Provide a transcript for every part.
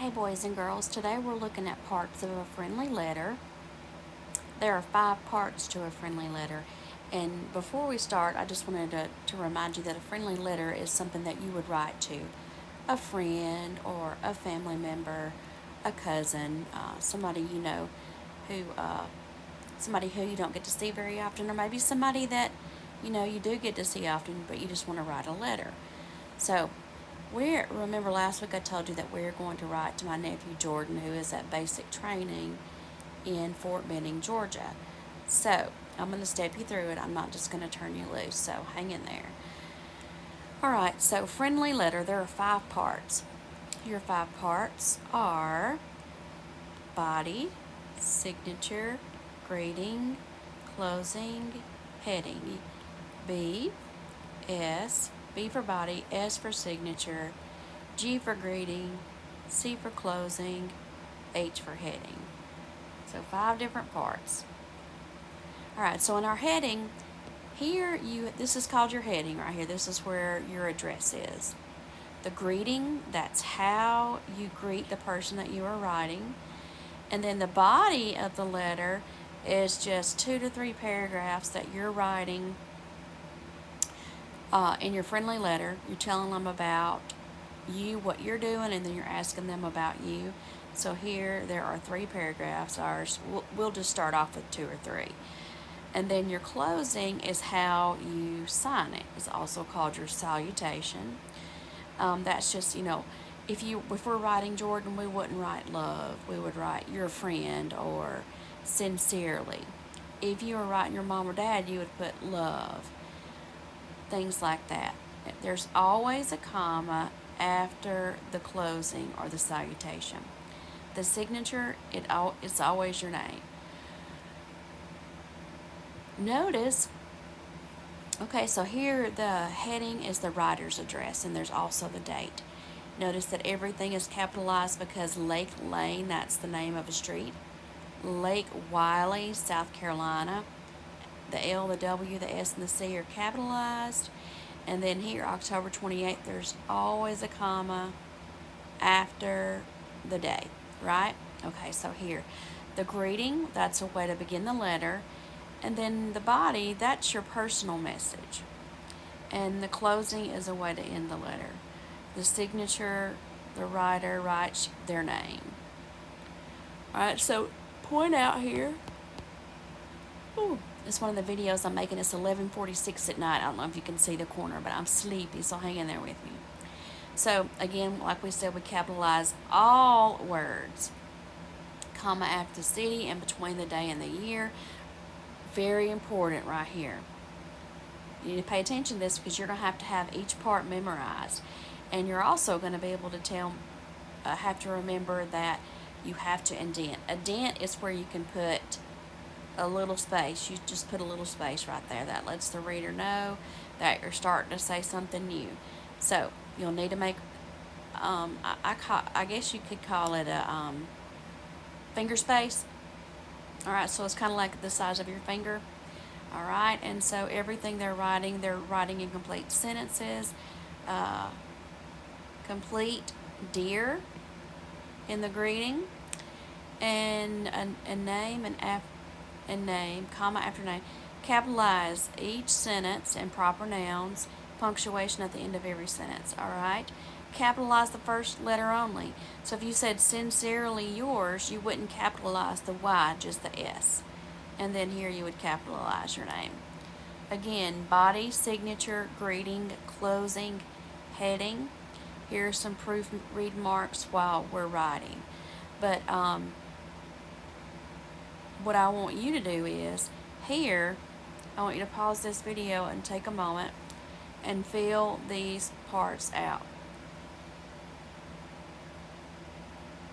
Hey boys and girls, today we're looking at parts of a friendly letter. There are 5 parts to a friendly letter. And before we start, I just wanted to remind you that a friendly letter is something that you would write to a friend or a family member, a cousin, somebody you know somebody who you don't get to see very often, or maybe somebody that you do get to see often, but you just want to write a letter. So remember last week I told you that we're going to write to my nephew Jordan, who is at basic training in Fort Benning, Georgia. So I'm going to step you through it. I'm not just going to turn you loose, so hang in there. Alright, so friendly letter, there are 5 parts. Your 5 parts are body, signature, greeting, closing, heading. B for body, S for signature, G for greeting, C for closing, H for heading. So 5 different parts. Alright, so in our heading, this is called your heading right here. This is where your address is. The greeting, that's how you greet the person that you are writing. And then the body of the letter is just 2 to 3 paragraphs that you're writing in your friendly letter. You're telling them about you, what you're doing, and then you're asking them about you. So here there are 3 paragraphs. We'll just start off with 2 or 3. And then your closing is how you sign it. It's also called your salutation. That's just, if we're writing Jordan, we wouldn't write love. We would write your friend or sincerely. If you were writing your mom or dad, you would put love. Things like that. There's always a comma after the closing or the salutation. The signature, it's always your name. Notice, okay, so here the heading is the writer's address, and there's also the date. Notice that everything is capitalized because Lake Lane, that's the name of a street. Lake Wylie, South Carolina. The L, the W, the S, and the C are capitalized. And then here, October 28th, there's always a comma after the day, right? Okay, so here, the greeting, that's a way to begin the letter. And then the body, that's your personal message. And the closing is a way to end the letter. The signature, the writer writes their name. Alright, so point out here. Ooh, it's one of the videos I'm making. It's 11:46 at night. I don't know if you can see the corner, but I'm sleepy, so hang in there with me. So again, like we said, we capitalize all words. Comma after the city and between the day and the year. Very important right here. You need to pay attention to this because you're going to have each part memorized. And you're also going to be able to have to remember that you have to indent. A dent is where you can put a little space. You just put a little space right there. That lets the reader know that you're starting to say something new. So you'll need to make, I guess you could call it a finger space. Alright, so it's kind of like the size of your finger. Alright, and so everything they're writing in complete sentences. Complete dear in the greeting, and a name and name, comma after name. Capitalize each sentence and proper nouns, punctuation at the end of every sentence. Alright, capitalize the first letter only. So if you said sincerely yours, you wouldn't capitalize the Y, just the S. And then here you would capitalize your name. Again, body, signature, greeting, closing, heading. Here are some proofread marks while we're writing. But what I want you to do is, here, I want you to pause this video and take a moment and fill these parts out.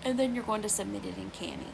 And then you're going to submit it in Canny.